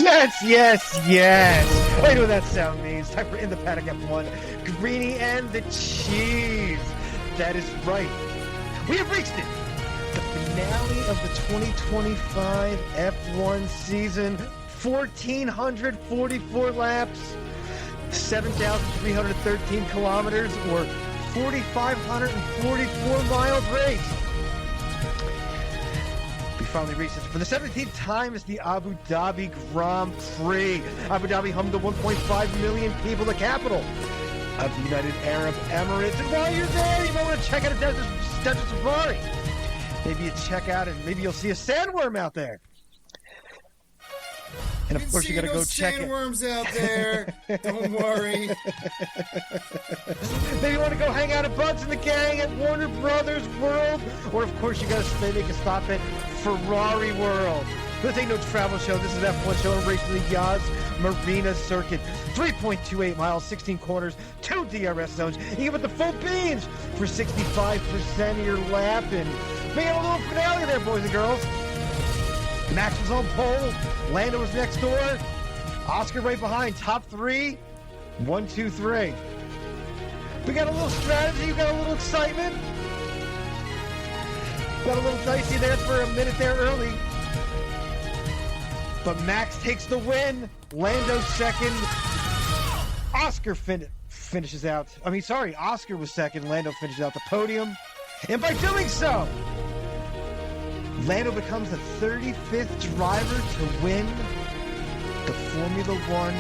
Yes. Wait, what that sound means. Time for In the Paddock F1. Greeny and the Cheese. That is right. We have reached it. The finale of the 2025 F1 season. 1,444 laps. 7,313 kilometers, or 4,544 miles raced. We finally reached this for the 17th time. It's the Abu Dhabi Grand Prix. Abu Dhabi, home to 1.5 million people, the capital of the United Arab Emirates. And while you're there, you might want to check out a desert safari. Maybe you check out and maybe you'll see a sandworm out there. And of course, you gotta go check it. Sandworms out there. Don't worry. Maybe you want to go hang out at Buds and the Gang at Warner Brothers World, or of course, you gotta make a stop at Ferrari World. This ain't no travel show. This is F1 show and racing the Yas Marina Circuit. 3.28 miles, 16 corners, 2 DRS zones. You get the full beans for 65% of your lap, and we got a little finale there, boys and girls. Max was on pole. Lando was next door. Oscar right behind. Top three. 1, 2, 3. We got a little strategy. We got a little excitement. Got a little dicey there for a minute there early. But Max takes the win. Lando second. Oscar finishes out. Oscar was second. Lando finishes out the podium. And by doing so, Lando becomes the 35th driver to win the Formula One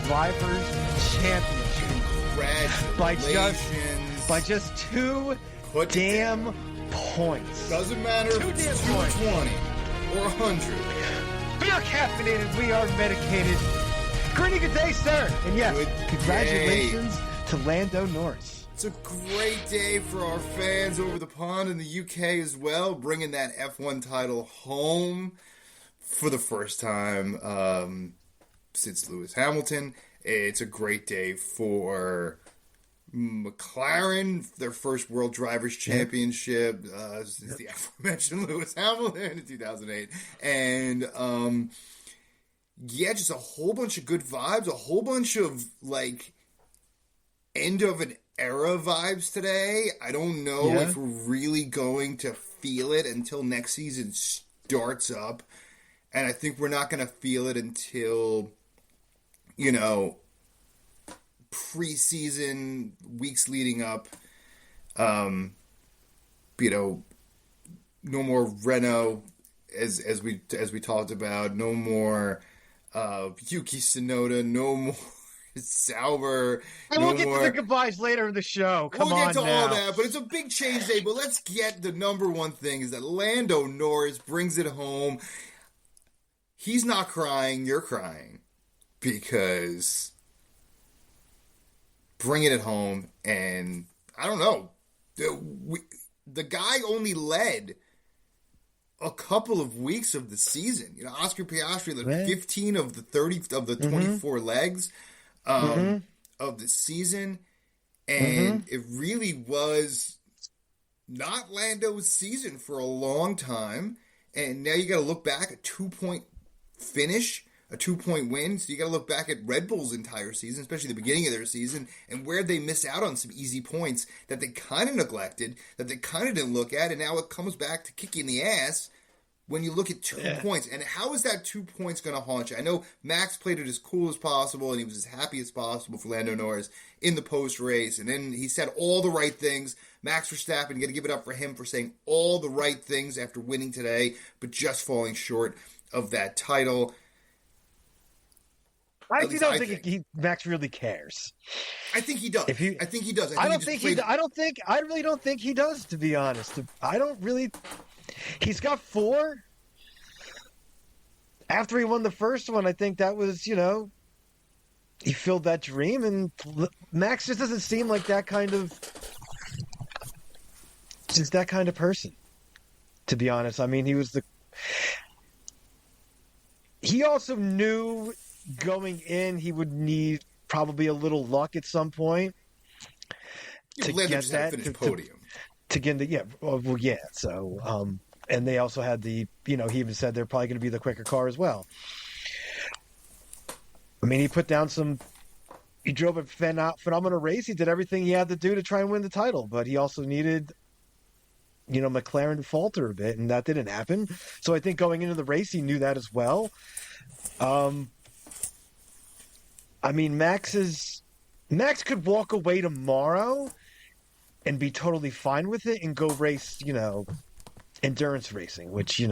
Drivers' Championship. Congratulations. By just 2 damn points. Doesn't matter if it's 220 or 100. We are caffeinated. We are medicated. Greeny, good day, sir. And yes, congratulations to Lando Norris. It's a great day for our fans over the pond in the UK as well, bringing that F1 title home for the first time since Lewis Hamilton. It's a great day for McLaren, their first World Drivers' Championship since the aforementioned Lewis Hamilton in 2008. And just a whole bunch of good vibes, a whole bunch of end of an era vibes today. I don't know if we're really going to feel it until next season starts up. And I think we're not going to feel it until, preseason weeks leading up. No more Renault as we talked about. No more Yuki Tsunoda. No more Sauber. And we'll get to the goodbyes later in the show. We'll get to all that, but it's a big change day. But let's get the number one thing is that Lando Norris brings it home. He's not crying. You're crying because bringing it home. And I don't know. The guy only led a couple of weeks of the season. Oscar Piastri led 15 of the 30 of the 24 legs of the season, and it really was not Lando's season for a long time. And now you got to look back, a 2-point finish, a 2-point win. So you got to look back at Red Bull's entire season, especially the beginning of their season, and where they missed out on some easy points that they kind of neglected, that they kind of didn't look at, and now it comes back to kick you in the ass when you look at 2 points. And how is that 2 points going to haunt you? I know Max played it as cool as possible, and he was as happy as possible for Lando Norris in the post-race. And then he said all the right things. Max Verstappen, you got to give it up for him for saying all the right things after winning today, but just falling short of that title. I actually don't think Max really cares. I think he does. I think he does. I really don't think he does, to be honest. I don't really. He's got 4. After he won the first one, I think that was, he filled that dream, and Max just doesn't seem like that kind of person, to be honest. I mean, he also knew going in he would need probably a little luck at some point to get that podium. To get the So, and they also had he even said they're probably going to be the quicker car as well. mean, he put down he drove a phenomenal race. He did everything he had to do to try and win the title, but he also needed, McLaren to falter a bit, and that didn't happen. So I think going into the race, he knew that as well. I mean, Max could walk away tomorrow and be totally fine with it and go race, endurance racing, which, he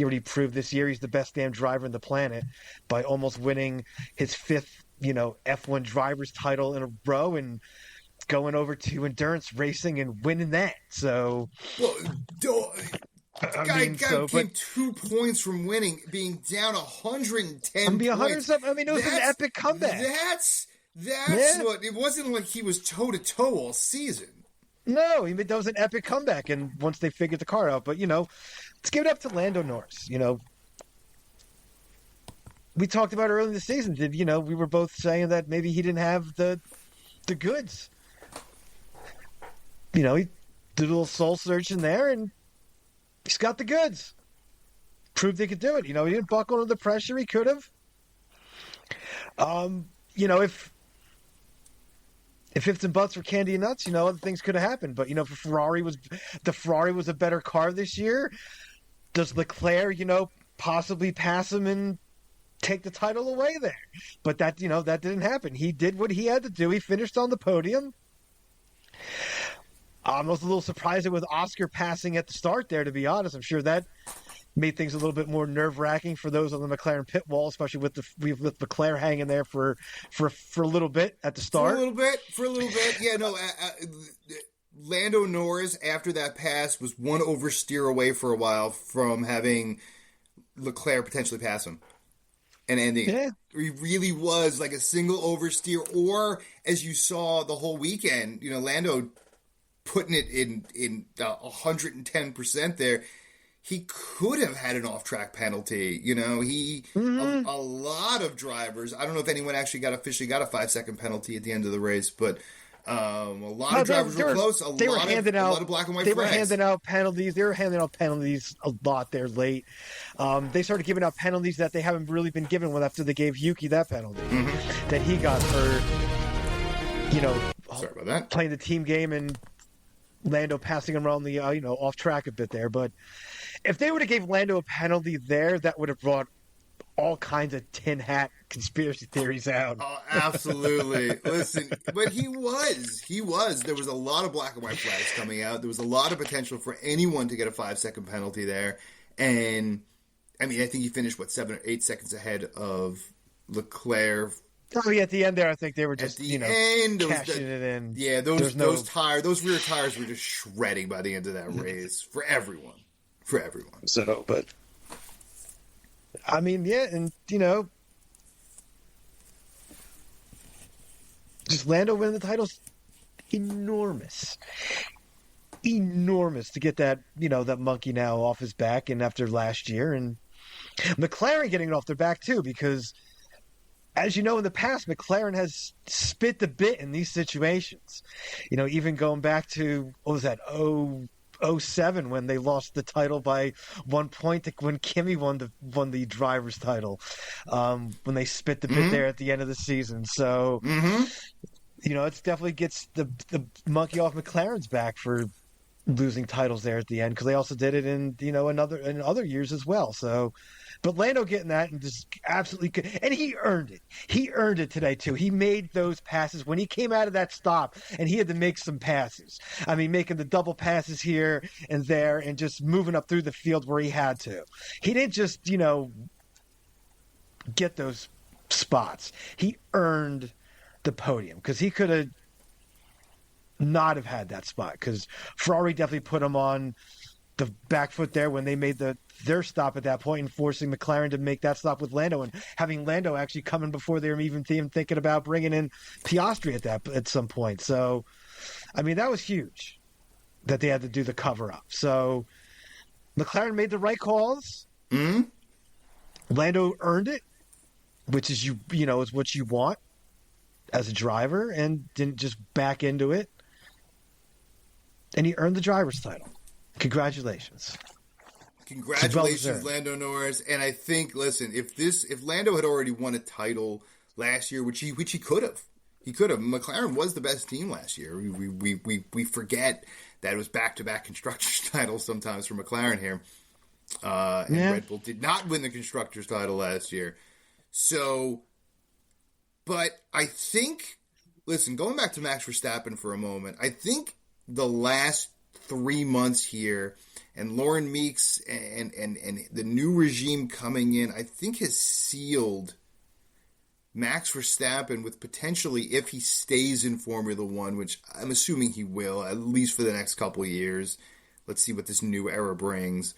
already proved this year he's the best damn driver on the planet by almost winning his fifth, F1 driver's title in a row and going over to endurance racing and winning that. So, well, guy came 2 points from winning, being down 110 points. It was an epic comeback. That's what it wasn't like he was toe to toe all season. No, that was an epic comeback, and once they figured the car out. But let's give it up to Lando Norris. We talked about early in the season. We were both saying that maybe he didn't have the goods. He did a little soul searching there, and he's got the goods. Proved he could do it. He didn't buckle under the pressure. He could have. If ifs and buts were candy and nuts, other things could have happened. But if Ferrari was a better car this year, does Leclerc, possibly pass him and take the title away there? But that didn't happen. He did what he had to do. He finished on the podium. I was a little surprised with Oscar passing at the start there, to be honest. I'm sure that made things a little bit more nerve-wracking for those on the McLaren pit wall, especially with Leclerc hanging there for a little bit at the start. For a little bit. Yeah, no, Lando Norris, after that pass, was one oversteer away for a while from having Leclerc potentially pass him and ending. Yeah. He really was like a single oversteer, or as you saw the whole weekend, Lando putting it in 110% there. He could have had an off-track penalty. A lot of drivers. I don't know if anyone actually officially got a 5-second penalty at the end of the race, but a lot of drivers were close. A lot of black and white flags. They were handing out penalties. They were handing out penalties a lot there late. They started giving out penalties that they haven't really been given one after they gave Yuki that penalty that he got for, sorry about that, playing the team game and Lando passing him around the off track a bit there. But if they would have gave Lando a penalty there, that would have brought all kinds of tin hat conspiracy theories out. Oh, absolutely. Listen, but he was. There was a lot of black and white flags coming out. There was a lot of potential for anyone to get a 5-second penalty there. And, I think he finished, 7 or 8 seconds ahead of Leclerc. Oh, yeah, at the end there, I think they were just, cashing it in. Yeah, those rear tires were just shredding by the end of that race for everyone. So, but, yeah, and, just Lando winning the title's enormous. Enormous to get that, that monkey now off his back and after last year. And McLaren getting it off their back, too, because, as you know, in the past, McLaren has spit the bit in these situations. Even going back to, what was that, 07 when they lost the title by 1 point when Kimi won the driver's title, when they spit the bit there at the end of the season. So, it definitely gets the monkey off McLaren's back for losing titles there at the end, because they also did it in other years as well. So, but Lando getting that and just absolutely, and he earned it. He earned it today too. He made those passes when he came out of that stop, and he had to make some passes. Making the double passes here and there, and just moving up through the field where he had to. He didn't just get those spots. He earned the podium, because he could have not have had that spot, because Ferrari definitely put him on the back foot there when they made their stop at that point, and forcing McLaren to make that stop with Lando, and having Lando actually coming before they were even thinking about bringing in Piastri at some point. So, that was huge that they had to do the cover up. So McLaren made the right calls. Lando earned it, which is is what you want as a driver, and didn't just back into it. And he earned the driver's title. Congratulations. Congratulations, Lando Norris. And I think, listen, if Lando had already won a title last year, which he could have. He could have. McLaren was the best team last year. We forget that it was back-to-back constructors titles sometimes for McLaren here. And Red Bull did not win the constructors title last year. So, but I think, listen, going back to Max Verstappen for a moment, I think the last 3 months here and Lauren Meeks and the new regime coming in, I think has sealed Max Verstappen with potentially, if he stays in Formula One, which I'm assuming he will, at least for the next couple of years. Let's see what this new era brings.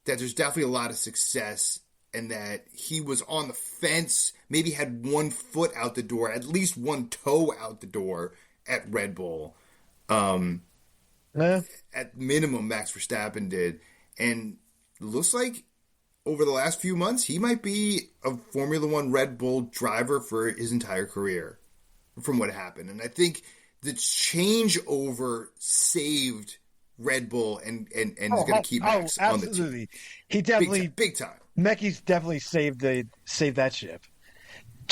That there's definitely a lot of success and that he was on the fence, maybe had 1 foot out the door, at least 1 toe out the door at Red Bull. At minimum, Max Verstappen did. And it looks like over the last few months, he might be a Formula One Red Bull driver for his entire career from what happened. And I think the changeover saved Red Bull and is going to keep Max on the team. Absolutely. He definitely... Big time. Mecky's definitely saved that ship.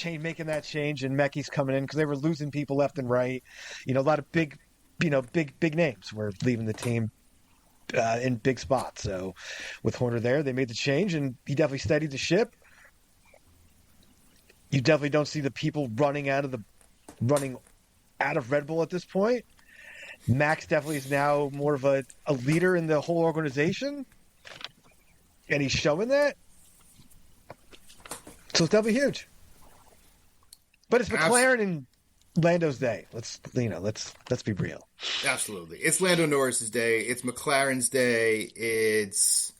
Making that change, and Mecky's coming in because they were losing people left and right. A lot of big names were leaving the team in big spots. So with Horner there, they made the change, and he definitely steadied the ship. You definitely don't see the people running out of Red Bull at this point. Max definitely is now more of a leader in the whole organization, and he's showing that. So it's definitely huge. But it's McLaren and Lando's day. Let's be real. Absolutely. It's Lando Norris's day. It's McLaren's day. It's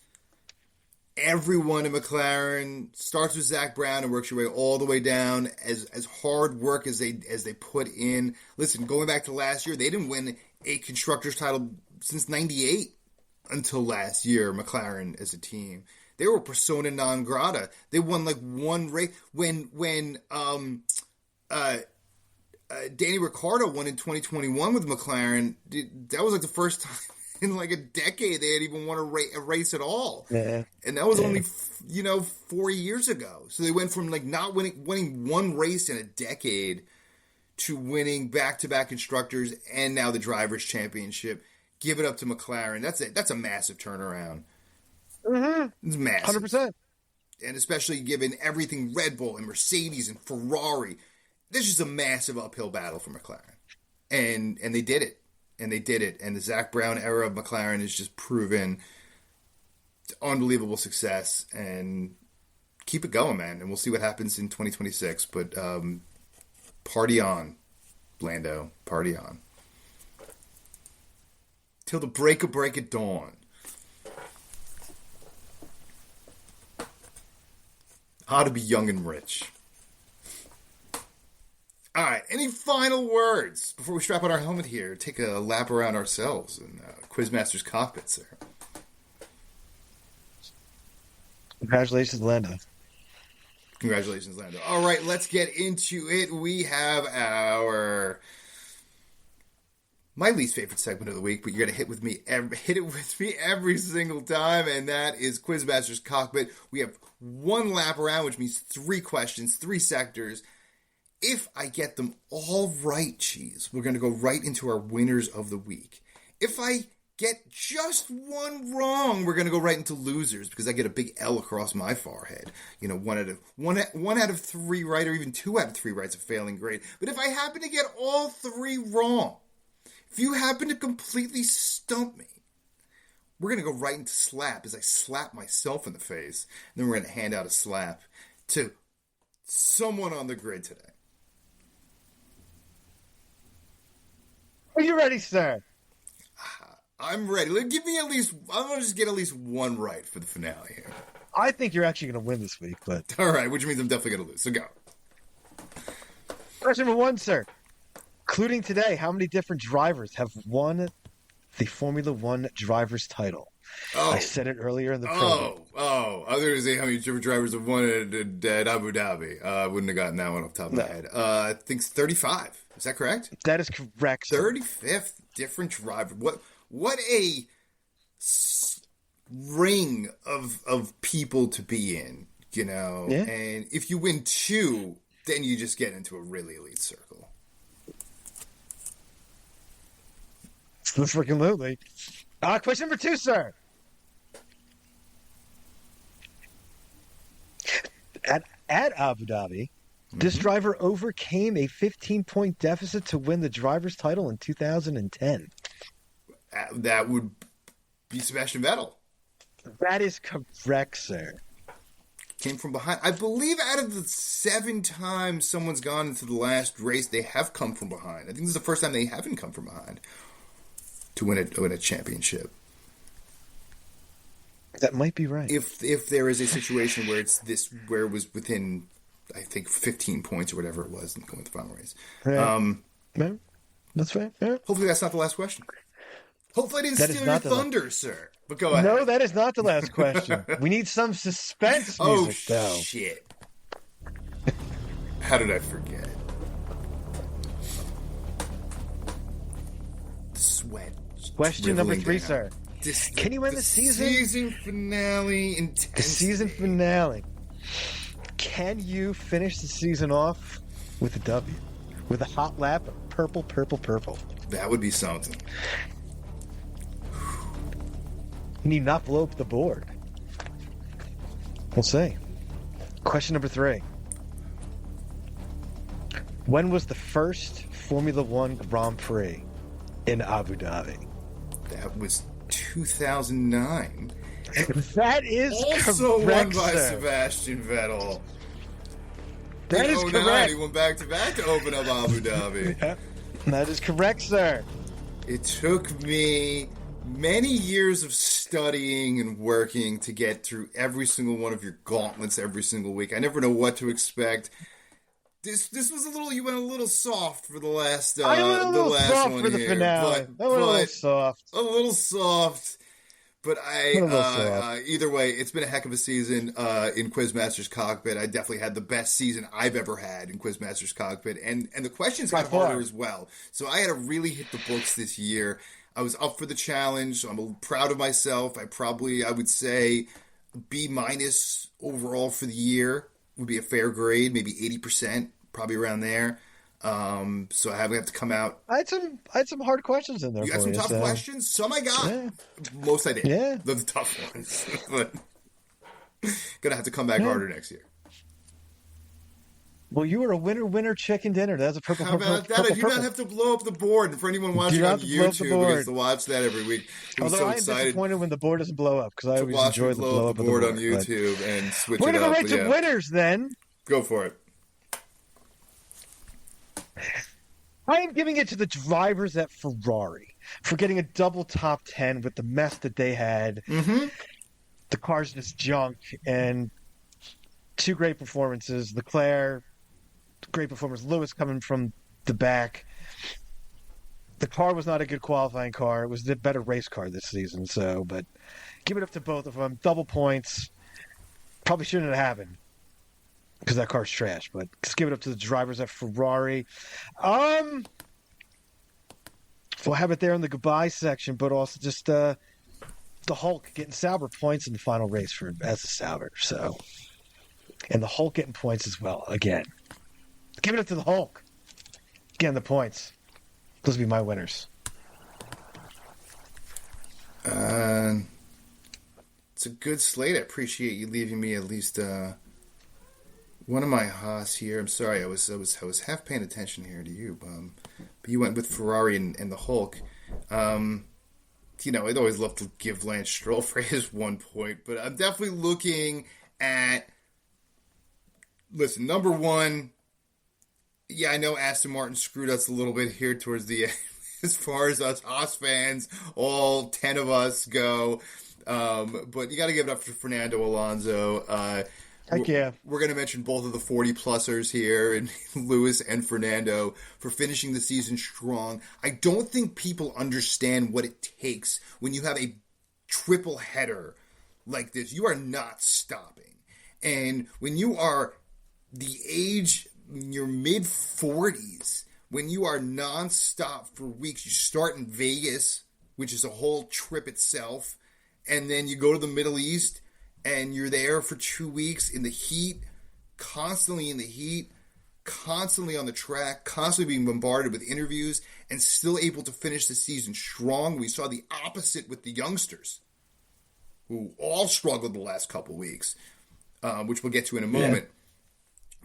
everyone in McLaren. Starts with Zach Brown and works your way all the way down. As hard work as they put in. Listen, going back to last year, they didn't win a constructors title since '98 until last year. McLaren as a team, they were persona non grata. They won like 1 race when Danny Ricciardo won in 2021 with McLaren. That was like the first time in like a decade they had even won a race at all. Yeah. And that was only 4 years ago. So they went from like not winning 1 race in a decade to winning back-to-back constructors and now the Drivers' Championship. Give it up to McLaren. That's a massive turnaround. Mm-hmm. It's massive. 100%. And especially given everything Red Bull and Mercedes and Ferrari. This is a massive uphill battle for McLaren. And they did it. And they did it. And the Zach Brown era of McLaren has just proven unbelievable success. And keep it going, man. And we'll see what happens in 2026. But party on, Lando. Party on. Till the break of dawn. How to be young and rich. All right, any final words before we strap on our helmet here? Take a lap around ourselves in Quizmaster's Cockpit, sir. Congratulations, Lando. Congratulations, Lando. All right, let's get into it. We have my least favorite segment of the week, but you're going to hit it with me every single time, and that is Quizmaster's Cockpit. We have 1 lap around, which means 3 questions, 3 sectors. If I get them all right, Cheese, we're going to go right into our winners of the week. If I get just 1 wrong, we're going to go right into losers because I get a big L across my forehead. 1 out of 3 right, or even 2 out of 3 right's a failing grade. But if I happen to get all 3 wrong, if you happen to completely stump me, we're going to go right into slap as I slap myself in the face. And then we're going to hand out a slap to someone on the grid today. Are you ready, sir? I'm ready. Give me I'm going to just get at least 1 right for the finale here. I think you're actually going to win this week, but... All right, which means I'm definitely going to lose. So go. Question number 1, sir. Including today, how many different drivers have won the Formula One driver's title? Oh. I said it earlier in the program. I was going to say how many different drivers have won at Abu Dhabi. I wouldn't have gotten that one off the top of my head. I think it's 35. Is that correct? That is correct. 35th different driver. What a ring of people to be in, Yeah. And if you win 2, then you just get into a really elite circle. Freaking question number 2, sir. At Abu Dhabi, this driver overcame a 15-point deficit to win the driver's title in 2010. That would be Sebastian Vettel. That is correct, sir. Came from behind. I believe out of the 7 times someone's gone into the last race, they have come from behind. I think this is the first time they haven't come from behind to win a championship. That might be right. If there is a situation where where it was within, I think, 15 points or whatever it was in going to the final race. Yeah. That's right. Yeah. Hopefully that's not the last question. Hopefully I didn't steal your thunder, sir. But go ahead. No, that is not the last question. We need some suspense music, though. Shit. How did I forget? The sweat. Question number 3, sir. Can you win the season? Season finale intensity. The season finale. Can you finish the season off with a W? With a hot lap of purple, purple, purple? That would be something. You need not blow up the board. We'll see. Question number 3. When was the first Formula One Grand Prix in Abu Dhabi? That was 2009. That is also correct, won by sir. Sebastian Vettel. That is 2009, correct. He went back to open up Abu Dhabi. Yeah. That is correct, sir. It took me many years of studying and working to get through every single one of your gauntlets every single week. I never know what to expect. This was a little. You went a little soft for the last. I went a little soft one for the here, finale. I went a little soft. A little soft. But either way, it's been a heck of a season in Quizmaster's Cockpit. I definitely had the best season I've ever had in Quizmaster's Cockpit, and the questions got harder as well. So I had to really hit the books this year. I was up for the challenge. So I'm proud of myself. I would say B- overall for the year would be a fair grade, maybe 80%, probably around there. So I have to come out. I had some hard questions in there. You got some tough questions. Some I got. Yeah. Most I did. Yeah, the tough ones. But gonna have to come back harder next year. Well, you were a winner chicken dinner. That's a purple. How about that? I do not have to blow up the board. And for anyone watching on YouTube who gets to watch that every week, although so I am disappointed when the board doesn't blow up because I always enjoy the blow up of the board on YouTube and switch it up. We're gonna rate some winners then. Go for it. I am giving it to the drivers at Ferrari for getting a double top 10 with the mess that they had. Mm-hmm. The car's just junk, and 2 great performances. Leclerc, great performance. Lewis coming from the back. The car was not a good qualifying car. It was the better race car this season. But give it up to both of them. Double points. Probably shouldn't have happened, because that car's trash, but just give it up to the drivers at Ferrari. We'll have it there in the goodbye section, but also just the Hulk getting Sauber points in the final race as a Sauber. So, and the Hulk getting points as well. Again, give it up to the Hulk getting the points. Those would be my winners. It's a good slate. I appreciate you leaving me at least one of my Haas here. I'm sorry, I was half paying attention here to you, but you went with Ferrari and the Hulk. I'd always love to give Lance Stroll for his 1 point, but I'm definitely looking at. Listen, number 1. Yeah, I know Aston Martin screwed us a little bit here towards the end, as far as us Haas fans, all 10 of us go. But you got to give it up for Fernando Alonso. Heck yeah. We're going to mention both of the 40-plussers here, and Lewis and Fernando, for finishing the season strong. I don't think people understand what it takes when you have a triple header like this. You are not stopping. And when you are the age, in your mid-40s, when you are nonstop for weeks, you start in Vegas, which is a whole trip itself, and then you go to the Middle East, and you're there for 2 weeks in the heat, constantly in the heat, constantly on the track, constantly being bombarded with interviews, and still able to finish the season strong. We saw the opposite with the youngsters, who all struggled the last couple weeks, which we'll get to in a moment. Yeah.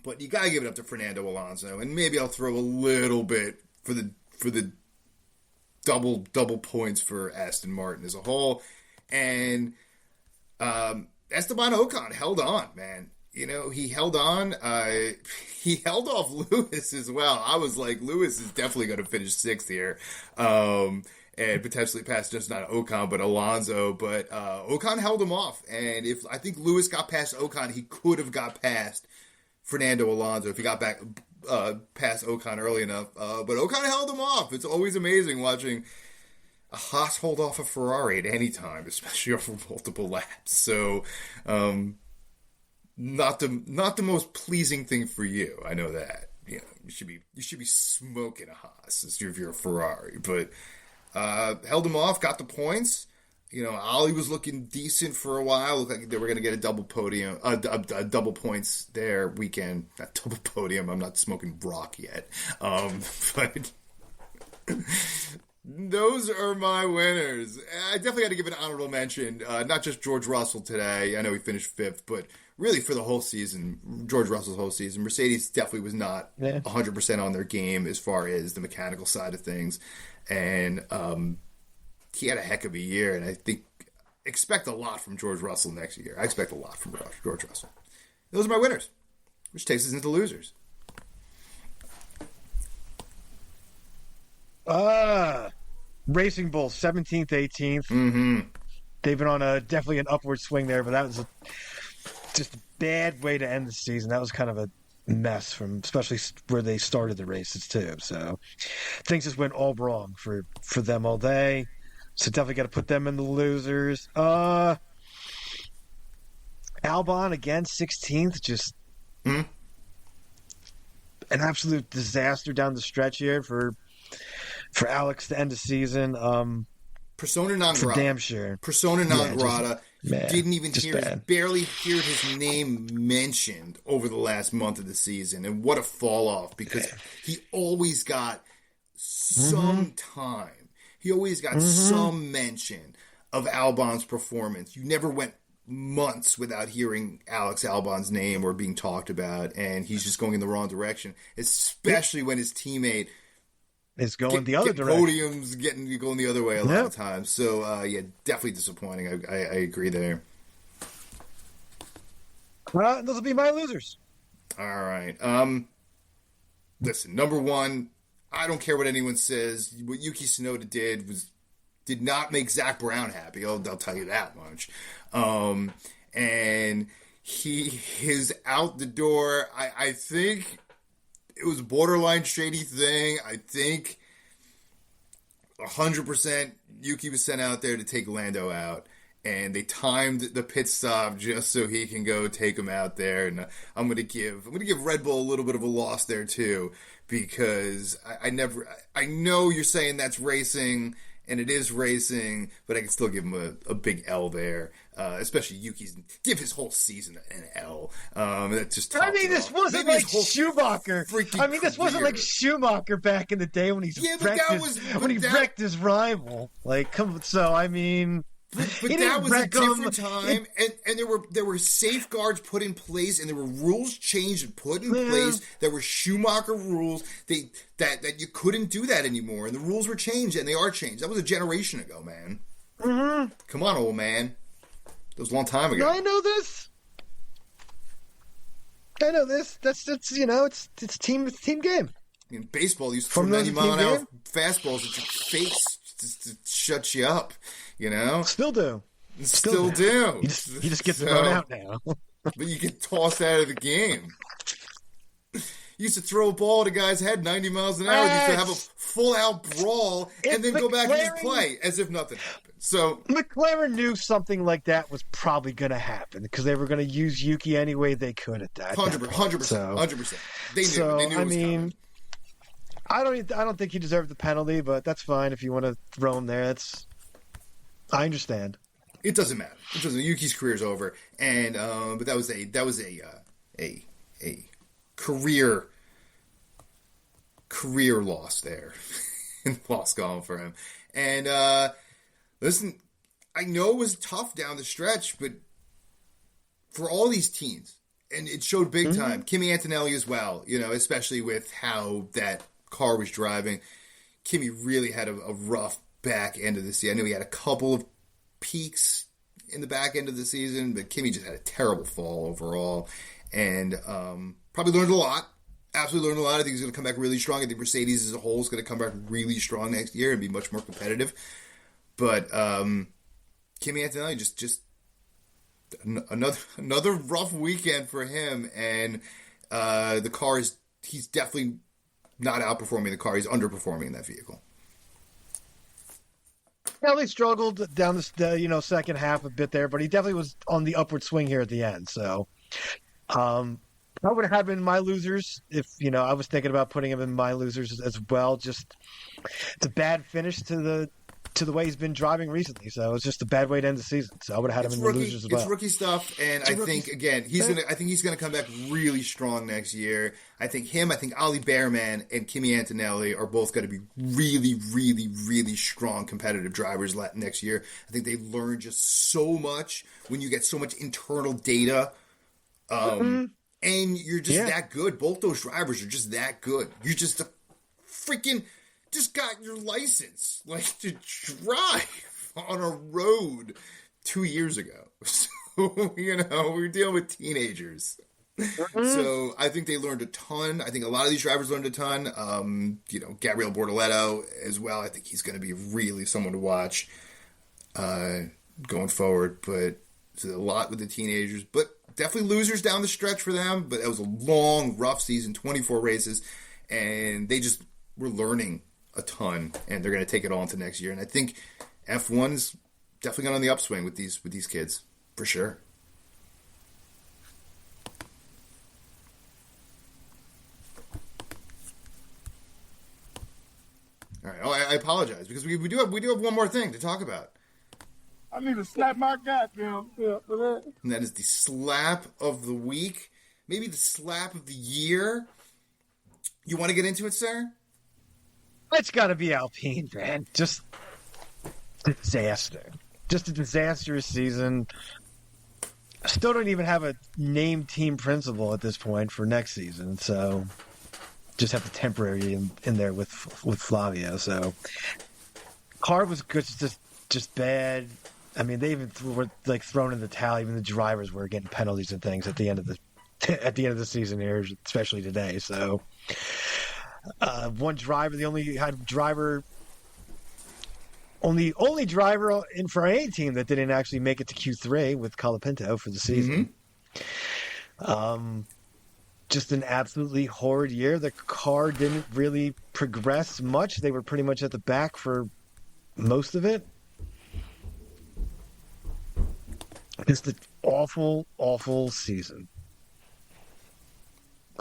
But you got to give it up to Fernando Alonso, and maybe I'll throw a little bit for the double points for Aston Martin as a whole. And Esteban Ocon held on, man. You know, he held on. He held off Lewis as well. I was like, Lewis is definitely going to finish sixth here. And potentially pass just not Ocon, but Alonso. But Ocon held him off. And if I think Lewis got past Ocon, he could have got past Fernando Alonso if he got back past Ocon early enough. But Ocon held him off. It's always amazing watching a Haas hold off a Ferrari at any time, especially over multiple laps. So, not the most pleasing thing for you. I know that. You know, you should be smoking a Haas if you're a Ferrari. But held him off, got the points. You know, Ollie was looking decent for a while. Looked like they were going to get a double podium, double points there weekend. Not double podium. I'm not smoking Brock yet. But those are my winners. I definitely had to give an honorable mention. Not just George Russell today. I know he finished fifth, but really for the whole season, George Russell's whole season, Mercedes definitely was not 100% on their game as far as the mechanical side of things. And he had a heck of a year, and I think expect a lot from George Russell next year. I expect a lot from George Russell. Those are my winners, which takes us into losers. Racing Bull, 17th, 18th. Mm-hmm. They've been on definitely an upward swing there, but that was just a bad way to end the season. That was kind of a mess from especially where they started the races too. So things just went all wrong for them all day. So definitely got to put them in the losers. Albon again, 16th, just an absolute disaster down the stretch here for Alex to end the season. Persona non grata. For damn sure. Persona non grata. Man, didn't even barely hear his name mentioned over the last month of the season. And what a fall off, because he always got some time. He always got some mention of Albon's performance. You never went months without hearing Alex Albon's name or being talked about, and he's just going in the wrong direction, especially when his teammate is going the other direction. Podiums going the other way a lot of times. So, definitely disappointing. I agree there. Those will be my losers. All right. Listen, number one, I don't care what anyone says. What Yuki Tsunoda did not make Zach Brown happy. I'll tell you that much. And he is out the door. I think it was a borderline shady thing. I think 100% Yuki was sent out there to take Lando out, and they timed the pit stop just so he can go take him out there. And I'm gonna give Red Bull a little bit of a loss there too, because I know you're saying that's racing, and it is racing, but I can still give him a big L there. Especially Yuki's, give his whole season an L. That just this wasn't like Schumacher. This wasn't like Schumacher back in the day when he wrecked his rival. Like, But that was a different time, and there were safeguards put in place, and there were rules changed and put in place. There were Schumacher rules that you couldn't do that anymore, and the rules were changed, and they are changed. That was a generation ago, man. Mm-hmm. Come on, old man. That was a long time ago. I know this. That's it's team game. In baseball, you used to throw 90-mile-an-hour fastballs at your face just to shut you up. You know? Still do. You just get thrown out now. But you get tossed out of the game. You used to throw a ball at a guy's head 90 miles an hour. You used to have a full-out brawl and then go back and just play as if nothing happened. So McLaren knew something like that was probably going to happen because they were going to use Yuki any way they could at that. 100%. They knew. They knew it was coming. I don't think he deserved the penalty, but that's fine if you want to throw him there. I understand. It doesn't matter. Yuki's career's over, and but that was a career career loss there. Loss gone for him. And listen, I know it was tough down the stretch, but for all these teams, and it showed big time, Kimi Antonelli as well, especially with how that car was driving. Kimi really had a rough back end of the season. I know he had a couple of peaks in the back end of the season, but Kimi just had a terrible fall overall, and probably learned a lot. Absolutely learned a lot. I think he's going to come back really strong. I think Mercedes as a whole is going to come back really strong next year and be much more competitive. But Kimi Antonelli just another rough weekend for him, and the car he's definitely not outperforming the car. He's underperforming in that vehicle. Well, he struggled down the second half a bit there, but he definitely was on the upward swing here at the end. So, I would have been my losers if I was thinking about putting him in my losers as well. Just it's a bad finish to the way he's been driving recently. So it's just a bad way to end the season. So I would have had him in the losers as well. It's rookie stuff, and I think again he's gonna come back really strong next year. I think Ali Behrman and Kimi Antonelli are both going to be really, really, really strong competitive drivers next year. I think they learn just so much when you get so much internal data. And you're just that good. Both those drivers are just that good. You're just a freaking just got your license, to drive on a road 2 years ago. So, we're dealing with teenagers. So I think they learned a ton. I think a lot of these drivers learned a ton. Gabriel Bortoleto as well. I think he's going to be really someone to watch going forward. But it's a lot with the teenagers. But definitely losers down the stretch for them, but it was a long, rough season, 24 races, and they just were learning a ton, and they're going to take it all into next year. And I think F1's definitely gone on the upswing with these kids, for sure. All right. Oh, I apologize because we do have one more thing to talk about. I need to slap my goddamn for that. And that is the slap of the week. Maybe the slap of the year. You want to get into it, sir? It's got to be Alpine, man. Just disaster. Just a disastrous season. I still don't even have a named team principal at this point for next season, so just have the temporary in there with Flavio. So car was good, just bad. I mean, they even were thrown in the towel. Even the drivers were getting penalties and things at the end of the season here, especially today. So, one driver, the only driver in for any team that didn't actually make it to Q3 with Colapinto for the season. Just an absolutely horrid year. The car didn't really progress much. They were pretty much at the back for most of it. Just an awful, awful season.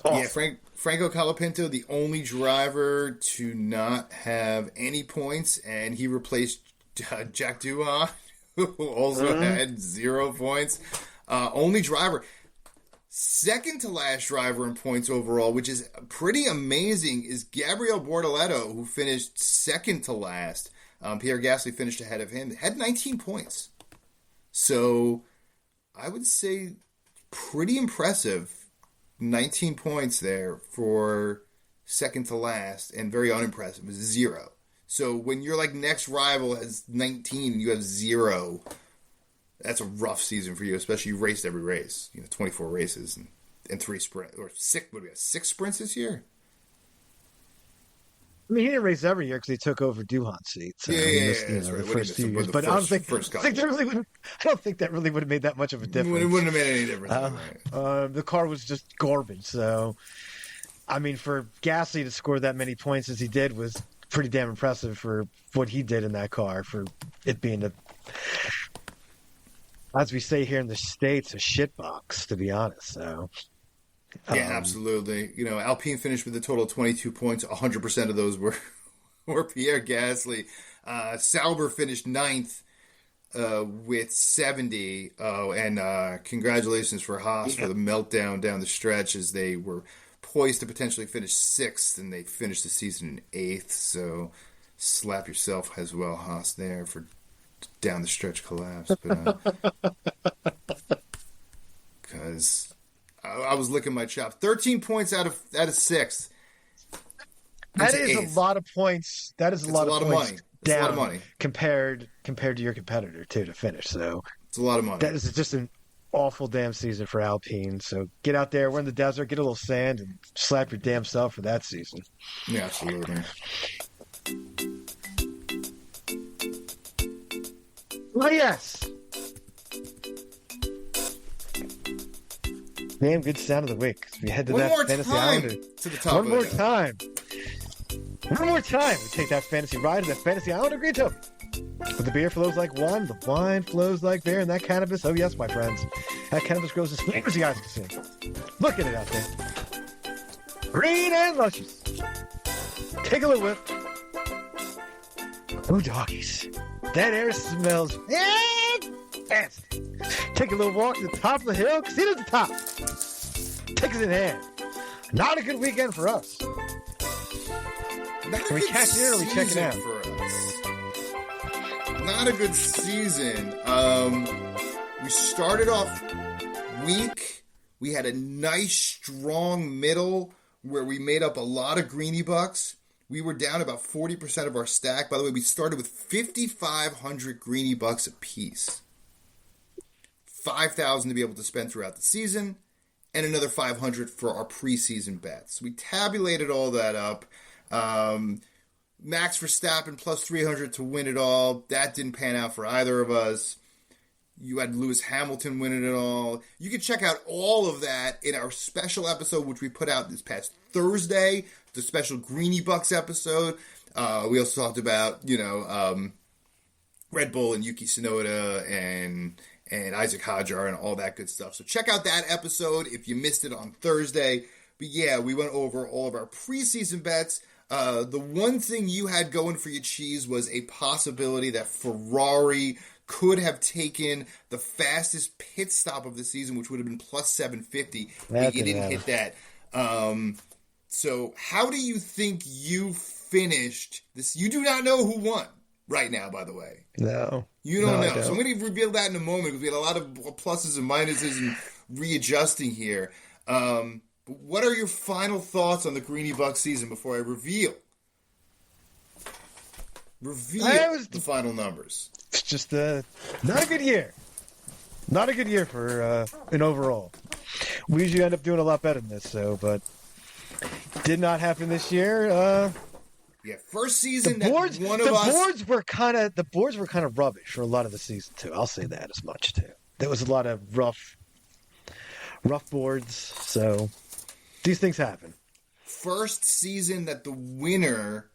Awful. Yeah, Franco Colapinto, the only driver to not have any points, and he replaced Jack Doohan, who also had 0 points. Only driver. Second to last driver in points overall, which is pretty amazing, is Gabriel Bortoleto, who finished second to last. Pierre Gasly finished ahead of him. Had 19 points. So I would say pretty impressive. 19 points there for second to last, and very unimpressive is 0. So when your next rival has 19 and you have 0, that's a rough season for you, especially you raced every race. 24 races and 3 sprints, or 6. What do we have? 6 sprints this year? I mean, he didn't race every year because he took over Doohan's seat. So that's right. The first few years. But I don't think that really would have made that much of a difference. It wouldn't have made any difference. The car was just garbage. So, I mean, for Gasly to score that many points as he did was pretty damn impressive for what he did in that car, for it being as we say here in the States, a shitbox, to be honest. So. Yeah, absolutely. Alpine finished with a total of 22 points. 100% of those were Pierre Gasly. Sauber finished 9th with 70. Oh, and congratulations for Haas for the meltdown down the stretch as they were poised to potentially finish 6th, and they finished the season in 8th. So slap yourself as well, Haas, there for down the stretch collapse. Because I was licking my chops. 13 points out of 6th. That is a lot of points. That is a lot of points. Money. Down a lot of money compared to your competitor too to finish. So it's a lot of money. That is just an awful damn season for Alpine. So get out there, we're in the desert, get a little sand, and slap your damn self for that season. Yeah, absolutely. Well, yes. Damn good sound of the week. We head to that fantasy island. To the top. One more time. One more time. We take that fantasy ride to that fantasy island of Green Tub. But the beer flows like wine, the wine flows like beer, and that cannabis, oh yes, my friends, that cannabis grows as flavors the eyes can see. Look at it out there. Green and luscious. Take a little whiff. Oh, doggies. That air smells fantastic. Take a little walk to the top of the hill, casino's at the top. Take us in hand. Not a good weekend for us. Are we cashing in or are we checking out? For us. Not a good season. We started off weak. We had a nice, strong middle where we made up a lot of Greeny Bucks. We were down about 40% of our stack. By the way, we started with 5,500 Greeny Bucks apiece. 5,000 to be able to spend throughout the season, and another 500 for our preseason bets. We tabulated all that up. Max Verstappen plus 300 to win it all. That didn't pan out for either of us. You had Lewis Hamilton winning it all. You can check out all of that in our special episode, which we put out this past Thursday, the special Greeny Bucks episode. We also talked about, Red Bull and Yuki Tsunoda and Isaac Hadjar and all that good stuff. So check out that episode if you missed it on Thursday. But yeah, we went over all of our preseason bets. The one thing you had going for your cheese was a possibility that Ferrari could have taken the fastest pit stop of the season, which would have been plus 750. But you didn't hit that. So how do you think you finished this? You do not know who won right now, by the way. No. You don't know. So I'm going to reveal that in a moment because we had a lot of pluses and minuses and readjusting here. But what are your final thoughts on the Greeny Bucks season before I reveal the final numbers? It's just not a good year. Not a good year for an overall. We usually end up doing a lot better than this, but did not happen this year. Yeah, first season the boards were kind of rubbish for a lot of the season too. I'll say that as much too. There was a lot of rough boards, so these things happen. First season that the winner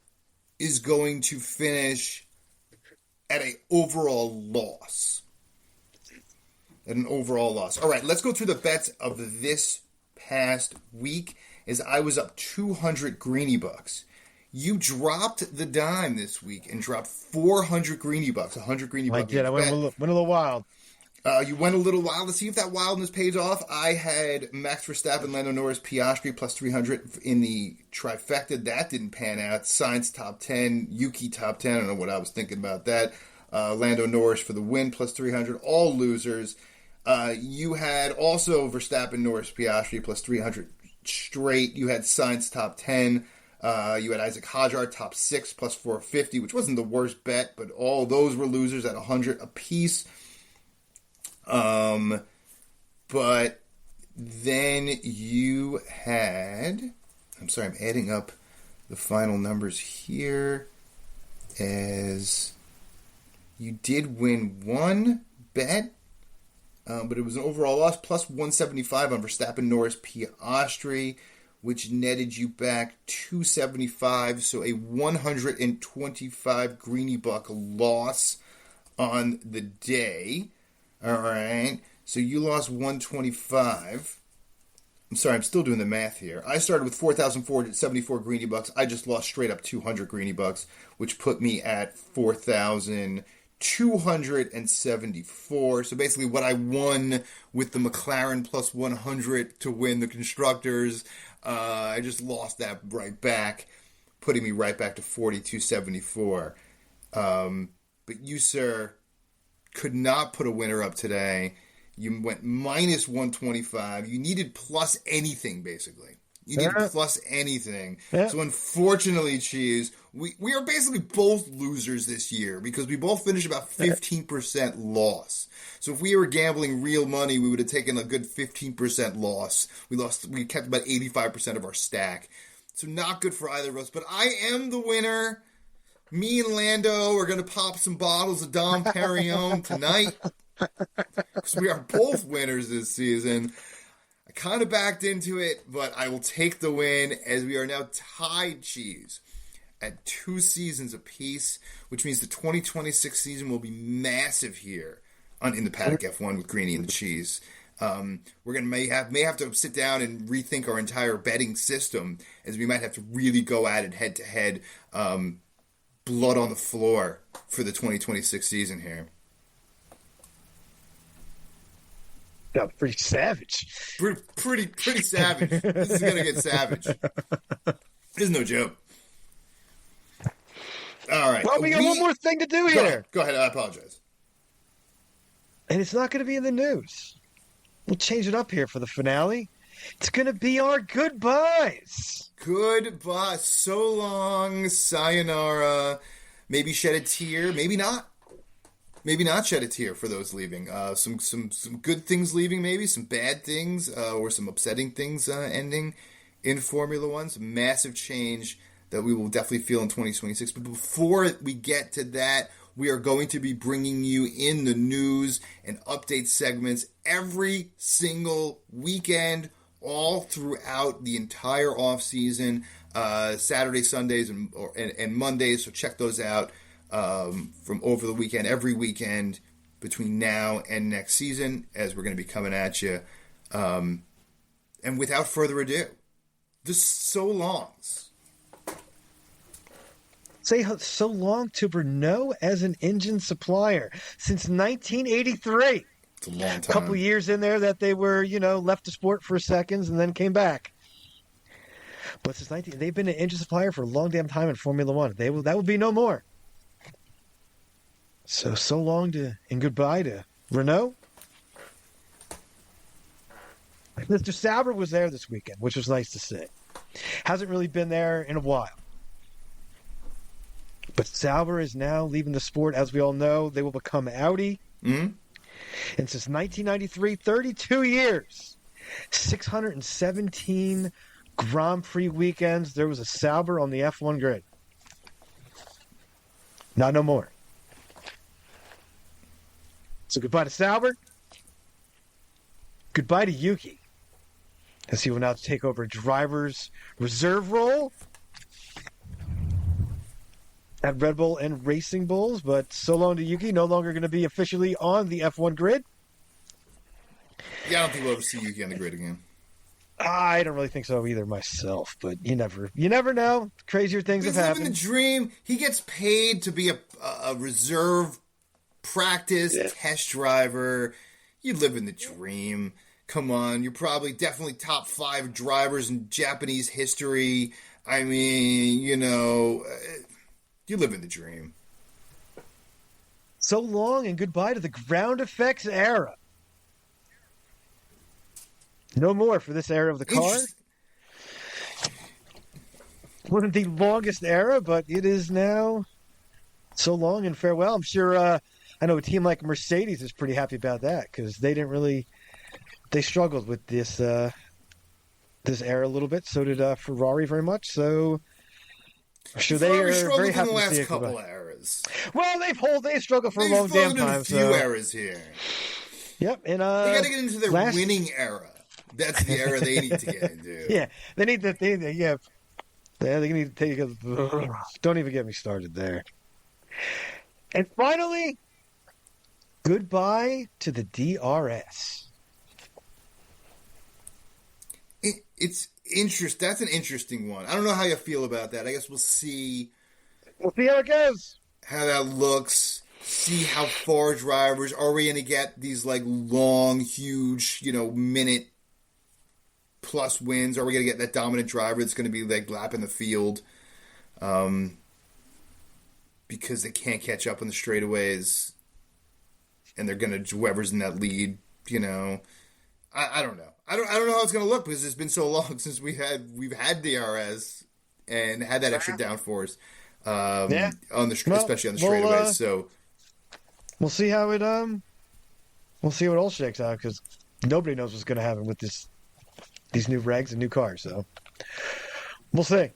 is going to finish at an overall loss. All right, let's go through the bets of this past week as I was up 200 Greeny Bucks. You dropped the dime this week and dropped 400 Greeny Bucks, 100 Greeny Bucks. I did. I went a little wild. You went a little wild. Let's see if that wildness pays off. I had Max Verstappen, Lando Norris, Piastri plus 300 in the trifecta. That didn't pan out. Sainz top 10, Yuki top 10. I don't know what I was thinking about that. Lando Norris for the win plus 300. All losers. You had also Verstappen, Norris, Piastri plus 300 straight. You had Sainz top 10. You had Isaac Hadjar top 6 plus 450, which wasn't the worst bet, but all those were losers at 100 apiece. But then you had, I'm adding up the final numbers here, as you did win one bet, but it was an overall loss, plus 175 on Verstappen, Norris, Piastri, which netted you back 275, so a 125 Greeny Buck loss on the day. All right, so you lost 125. I'm sorry, I'm still doing the math here. I started with 4,474 Greeny Bucks. I just lost straight up 200 Greeny Bucks, which put me at 4,274. So basically what I won with the McLaren plus 100 to win the Constructors, I just lost that right back, putting me right back to 42.74. But you, sir, could not put a winner up today. You went minus 125. You needed plus anything, basically. You needed plus anything. Yeah. So unfortunately, Cheese, we are basically both losers this year because we both finished about 15% loss. So if we were gambling real money, we would have taken a good 15% loss. We kept about 85% of our stack. So not good for either of us. But I am the winner. Me and Lando are going to pop some bottles of Dom Perignon tonight. Because we are both winners this season. I kind of backed into it, but I will take the win as we are now tied, Cheese, at 2 seasons apiece, which means the 2026 season will be massive here in the Paddock F1 with Greeny and the Cheese. We're gonna may have to sit down and rethink our entire betting system, as we might have to really go at it head to head, blood on the floor for the 2026 season here. Yeah, pretty savage. Pretty savage. This is gonna get savage. This is no joke. All right. Well, we got one more thing to do here. Go ahead. I apologize. And it's not going to be in the news. We'll change it up here for the finale. It's going to be our goodbyes. Goodbye. So long. Sayonara. Maybe shed a tear. Maybe not. Maybe not shed a tear for those leaving. Some good things leaving, maybe. Some bad things or some upsetting things ending in Formula One. Some massive change that we will definitely feel in 2026. But before we get to that, we are going to be bringing you in the news and update segments every single weekend, all throughout the entire off season, Saturdays, Sundays, and Mondays. So check those out from over the weekend, every weekend between now and next season, as we're going to be coming at you. And without further ado, the so longs. Say so long to Renault as an engine supplier since 1983. It's a long time. A couple of years in there that they were, left the sport for seconds and then came back. But since they've been an engine supplier for a long damn time in Formula One. That will be no more. So long and goodbye to Renault. Mr. Sauber was there this weekend, which was nice to see. Hasn't really been there in a while. But Sauber is now leaving the sport. As we all know, they will become Audi. Mm-hmm. And since 1993, 32 years, 617 Grand Prix weekends, there was a Sauber on the F1 grid. Not no more. So goodbye to Sauber. Goodbye to Yuki, as he will now take over a driver's reserve role at Red Bull and Racing Bulls. But so long to Yuki, no longer going to be officially on the F1 grid. Yeah, I don't think we'll ever see Yuki on the grid again. I don't really think so either myself, but you never know. Crazier things have happened. He's living the dream. He gets paid to be a reserve practice test driver. You live in the dream. Come on, you're probably definitely top 5 drivers in Japanese history. I mean, you live in the dream. So long and goodbye to the ground effects era. No more for this era of the car. Wasn't the longest era, but it is now. So long and farewell. I'm sure, I know a team like Mercedes is pretty happy about that because they struggled with this era a little bit. So did Ferrari very much. So I'm sure they are very happy to see it. In the last couple eras. Well, they struggled for a long damn time. A few eras here. Yep, and they got to get into their winning era. That's the era they need to get into. Yeah, they need that. They need to take a. Don't even get me started there. And finally, goodbye to the DRS. It's interesting. That's an interesting one. I don't know how you feel about that. I guess we'll see. We'll see how it goes. How that looks. See how far drivers are we going to get these long, huge, minute plus wins? Are we going to get that dominant driver that's going to be like lapping the field? Because they can't catch up on the straightaways, and they're going to whoever's in that lead. You know, I don't know. I don't know how it's going to look because it's been so long since we've had DRS and had that extra downforce on especially on the straightaways. So we'll see how it we'll see what all shakes out because nobody knows what's going to happen with these new regs and new cars. So we'll see.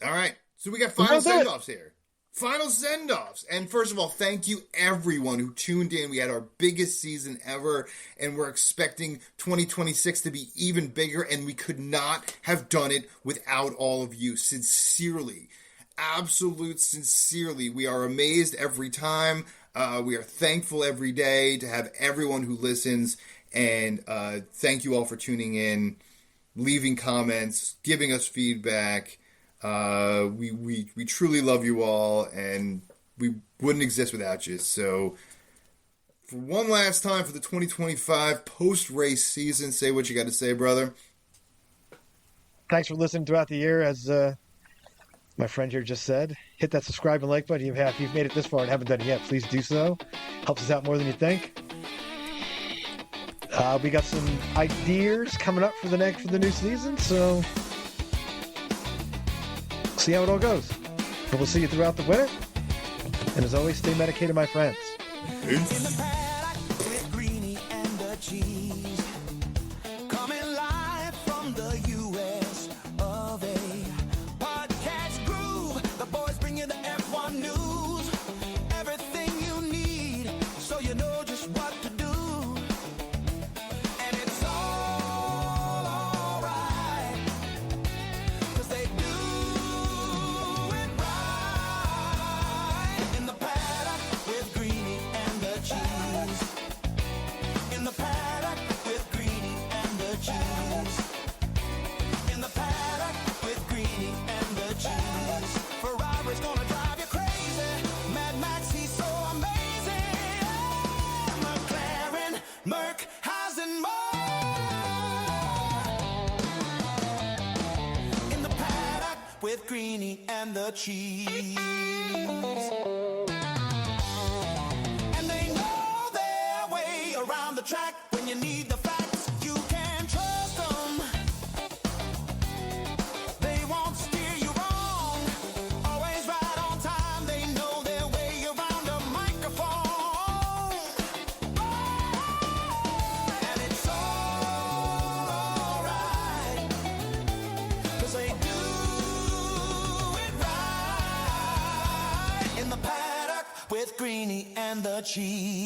All right, so we got final send-offs here. Final send-offs. And first of all, thank you everyone who tuned in. We had our biggest season ever, and we're expecting 2026 to be even bigger, and we could not have done it without all of you. Sincerely. Absolute sincerely. We are amazed every time. We are thankful every day to have everyone who listens, and thank you all for tuning in, leaving comments, giving us feedback. We truly love you all, and we wouldn't exist without you. So, for one last time for the 2025 post-race season, say what you got to say, brother. Thanks for listening throughout the year. As my friend here just said, hit that subscribe and like button. If you've made it this far and haven't done it yet, please do so. Helps us out more than you think. We got some ideas coming up for the new season, so see how it all goes. But we'll see you throughout the winter. And as always, stay medicated, my friends. Peace. In the paddock with Greeny and the Cheese. Coming live from the US of A. Podcast groove. The boys bring you the F1 news. Everything you need, so you know just what to do. And it's all alright, 'cause they do it right. In the paddock with Greeny and the Cheese. In the paddock with Greeny and the Cheese. In the paddock with Greeny and the Cheese. Ferrari's gonna drive you crazy. Mad Max, he's so amazing. McLaren, Merc, and more. In the paddock with Greeny and the Cheese. And they know their way around the track. When you need the facts, you can trust them. They won't steer you wrong. Always right on time. They know their way around a microphone. And it's all right, 'cause they do it right. In the paddock with Greeny and the Cheese.